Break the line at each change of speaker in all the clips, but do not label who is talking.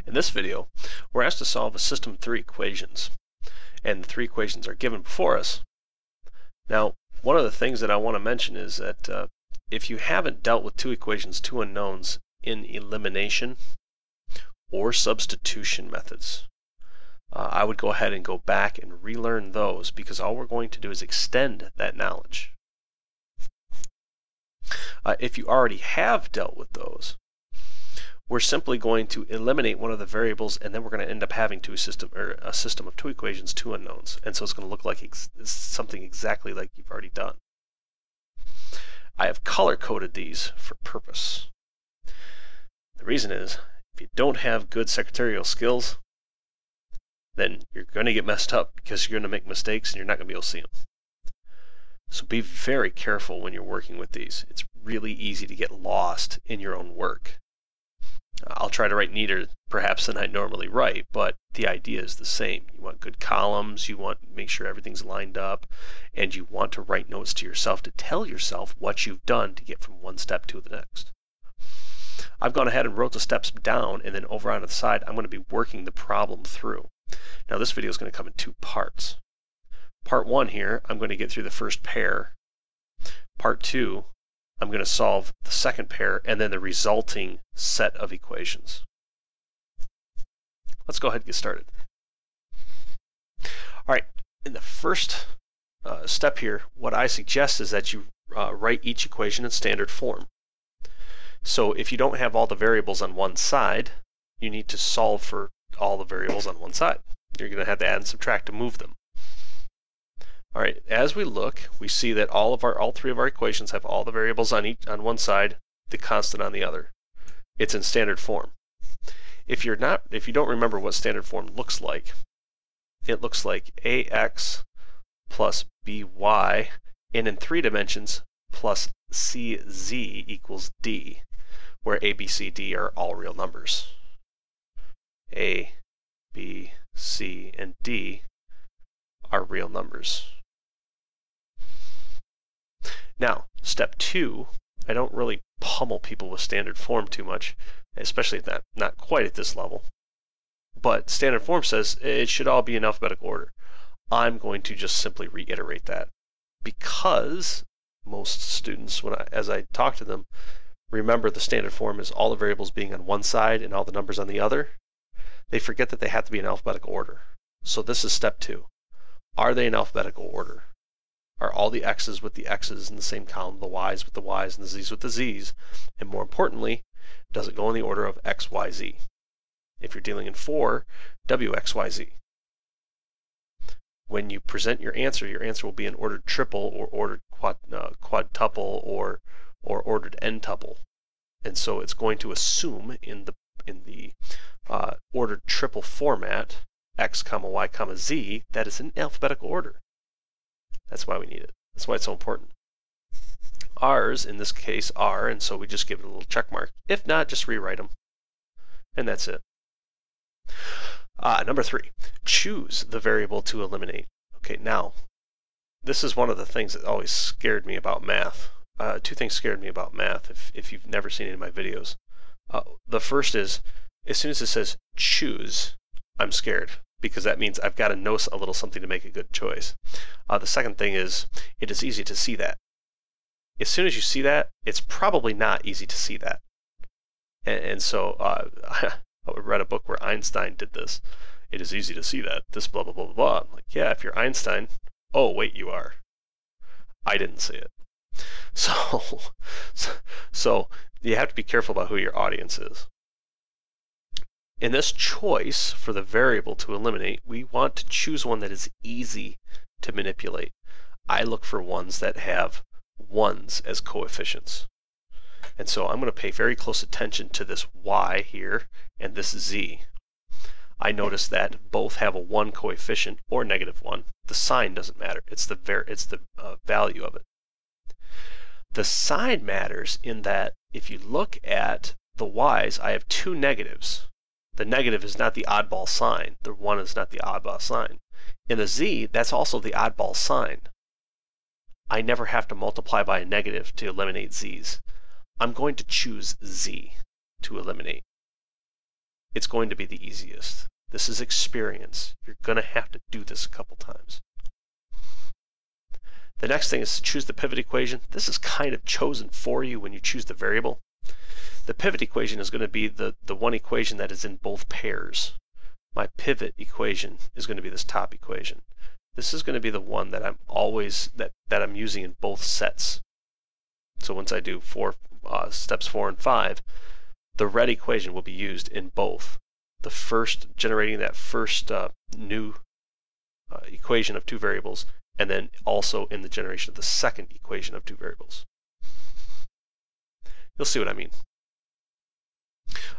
In this video, we're asked to solve a system of three equations, and the three equations are given before us. Now, one of the things that I want to mention is that if you haven't dealt with two equations, two unknowns in elimination or substitution methods, I would go ahead and go back and relearn those, because all we're going to do is extend that knowledge. If you already have dealt with those, we're simply going to eliminate one of the variables, and then we're going to end up having a system of two equations, two unknowns, and so it's going to look like something exactly like you've already done. I have color-coded these for purpose. The reason is, if you don't have good secretarial skills, then you're going to get messed up because you're going to make mistakes and you're not going to be able to see them. So be very careful when you're working with these. It's really easy to get lost in your own work. I'll try to write neater perhaps than I normally write, but the idea is the same. You want good columns, you want to make sure everything's lined up, and you want to write notes to yourself to tell yourself what you've done to get from one step to the next. I've gone ahead and wrote the steps down, and then over on the side I'm going to be working the problem through. Now this video is going to come in two parts. Part one here, I'm going to get through the first pair. Part two, I'm going to solve the second pair and then the resulting set of equations. Let's go ahead and get started. All right, in the first step here, what I suggest is that you write each equation in standard form. So if you don't have all the variables on one side, you need to solve for all the variables on one side. You're going to have to add and subtract to move them. All right, as we look, we see that all three of our equations have all the variables on one side, the constant on the other. It's in standard form. If you don't remember what standard form looks like, it looks like ax plus by, and in 3 dimensions, plus cz equals d, where a, b, c, d are all real numbers. A, b, c, and d are real numbers. Now, step 2, I don't really pummel people with standard form too much, especially not quite at this level. But standard form says it should all be in alphabetical order. I'm going to just simply reiterate that, because most students, as I talk to them, remember the standard form is all the variables being on one side and all the numbers on the other. They forget that they have to be in alphabetical order. So this is step 2. Are they in alphabetical order? Are all the x's with the x's in the same column, the y's with the y's, and the z's with the z's? And more importantly, does it go in the order of x, y, z? If you're dealing in 4, w, x, y, z. When you present your answer will be in ordered triple or ordered quadtuple or ordered n-tuple. And so it's going to assume in the ordered triple format, x, y, z, that is in alphabetical order. That's why we need it. That's why it's so important. R's, in this case, are, and so we just give it a little check mark. If not, just rewrite them. And that's it. Number 3, choose the variable to eliminate. Okay, now, this is one of the things that always scared me about math. 2 things scared me about math, if you've never seen any of my videos. The first is, as soon as it says choose, I'm scared, because that means I've got to know a little something to make a good choice. The second thing is, it is easy to see that. As soon as you see that, it's probably not easy to see that. And so I read a book where Einstein did this. It is easy to see that, this blah, blah, blah, blah, blah. I'm like, yeah, if you're Einstein, oh, wait, you are. I didn't see it. So you have to be careful about who your audience is. In this choice for the variable to eliminate, we want to choose one that is easy to manipulate. I look for ones that have 1s as coefficients. And so I'm going to pay very close attention to this y here and this z. I notice that both have a 1 coefficient or -1. The sign doesn't matter. It's the value of it. The sign matters in that if you look at the y's, I have 2 negatives. The negative is not the oddball sign. The 1 is not the oddball sign. In the z, that's also the oddball sign. I never have to multiply by a negative to eliminate z's. I'm going to choose z to eliminate. it's going to be the easiest. This is experience. You're going to have to do this a couple times. The next thing is to choose the pivot equation. This is kind of chosen for you when you choose the variable. The pivot equation is going to be the one equation that is in both pairs. My pivot equation is going to be this top equation. This is going to be the one that I'm always that I'm using in both sets. So once I do steps 4 and 5, the red equation will be used in both. The first, generating that first new equation of two variables, and then also in the generation of the second equation of two variables. You'll see what I mean.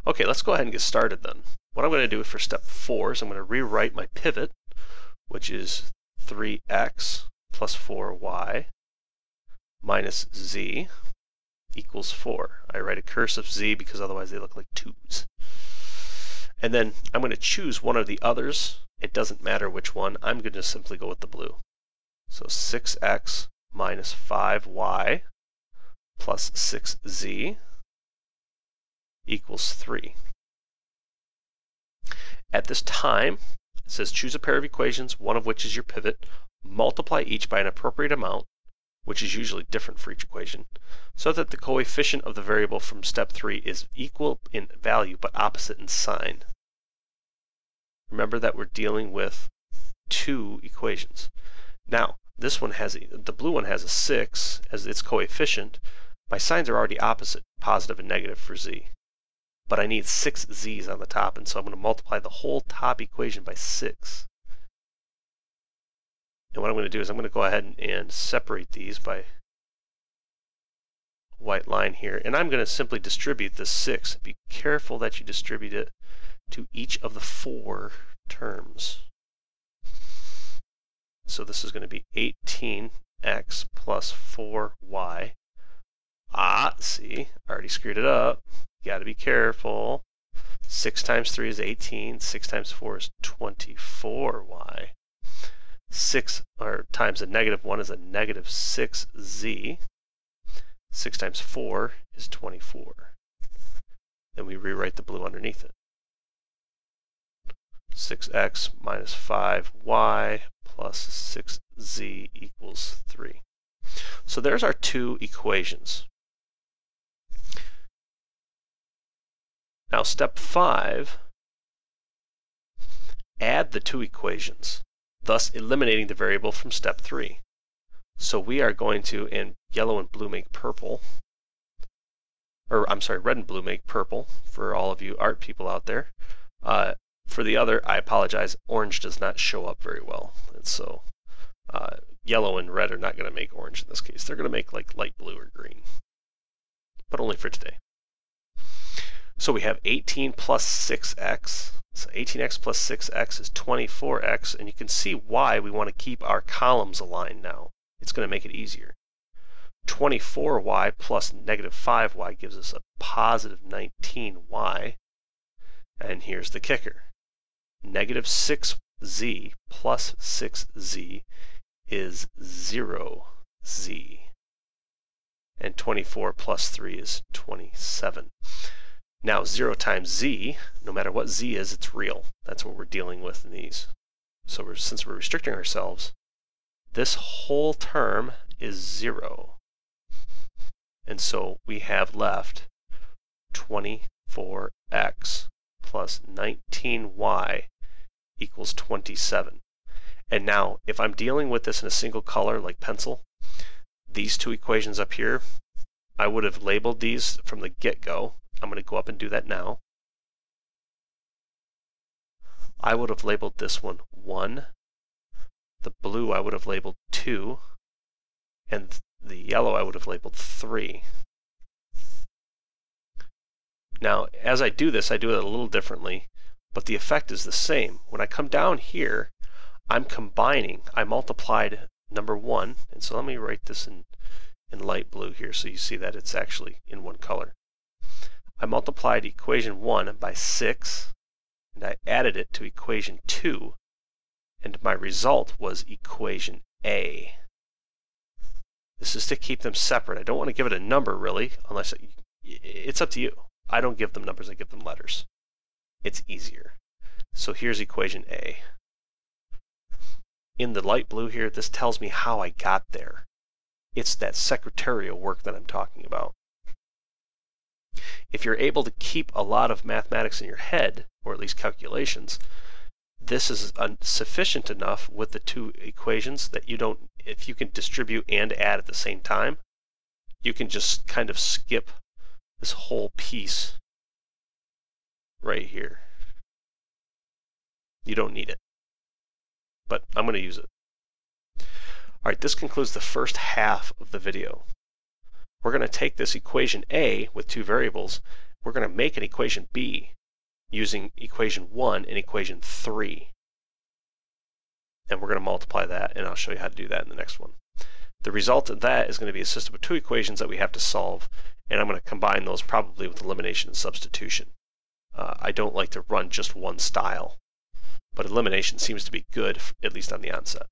Okay, let's go ahead and get started then. What I'm going to do for step 4 is I'm going to rewrite my pivot, which is 3x plus 4y minus z equals 4. I write a cursive z because otherwise they look like 2's. And then I'm going to choose one of the others. It doesn't matter which one. I'm going to simply go with the blue. So 6x minus 5y plus 6z equals 3. At this time, it says choose a pair of equations, one of which is your pivot, multiply each by an appropriate amount, which is usually different for each equation, so that the coefficient of the variable from step 3 is equal in value but opposite in sign. Remember that we're dealing with two equations. Now, this one has the blue one has a 6 as its coefficient. My signs are already opposite, positive and negative for z. But I need 6 z's on the top, and so I'm going to multiply the whole top equation by 6. And what I'm going to do is I'm going to go ahead and separate these by a white line here, and I'm going to simply distribute this 6. Be careful that you distribute it to each of the 4 terms. So this is going to be 18x plus 4y. See, I already screwed it up. You got to be careful. 6 times 3 is 18. 6 times 4 is 24y. 6 times a negative 1 is a negative 6z. 6 times 4 is 24. Then we rewrite the blue underneath it. 6x minus 5y plus 6z equals 3. So there's our two equations. Now step 5, add the two equations, thus eliminating the variable from step 3. So we are going to, and yellow and blue make purple, or I'm sorry, red and blue make purple for all of you art people out there. For the other, I apologize, orange does not show up very well. And so yellow and red are not going to make orange in this case. They're going to make like light blue or green, but only for today. So we have 18 plus 6x. So 18x plus 6x is 24x, and you can see why we want to keep our columns aligned now. It's going to make it easier. 24y plus negative 5y gives us a positive 19y. And here's the kicker. Negative 6z plus 6z is 0z. And 24 plus 3 is 27. Now 0 times z, no matter what z is, it's real. That's what we're dealing with in these. So since we're restricting ourselves, this whole term is 0. And so we have left 24x plus 19y equals 27. And now, if I'm dealing with this in a single color, like pencil, these two equations up here, I would have labeled these from the get-go. I'm going to go up and do that now. I would have labeled this one 1. The blue I would have labeled 2. And the yellow I would have labeled 3. Now, as I do this, I do it a little differently, but the effect is the same. When I come down here, I'm combining. I multiplied number 1, and so let me write this in light blue here so you see that it's actually in one color. I multiplied equation 1 by 6, and I added it to equation 2, and my result was equation A. This is to keep them separate. I don't want to give it a number, really, unless it's up to you. I don't give them numbers, I give them letters. it's easier. So here's equation A. In the light blue here, this tells me how I got there. It's that secretarial work that I'm talking about. If you're able to keep a lot of mathematics in your head, or at least calculations, this is sufficient enough with the two equations that you don't, if you can distribute and add at the same time, you can just kind of skip this whole piece right here. You don't need it, but I'm going to use it. All right, this concludes the first half of the video. We're going to take this equation A with two variables. We're going to make an equation B using equation 1 and equation 3. And we're going to multiply that, and I'll show you how to do that in the next one. The result of that is going to be a system of two equations that we have to solve, and I'm going to combine those probably with elimination and substitution. I don't like to run just one style, but elimination seems to be good, at least on the onset.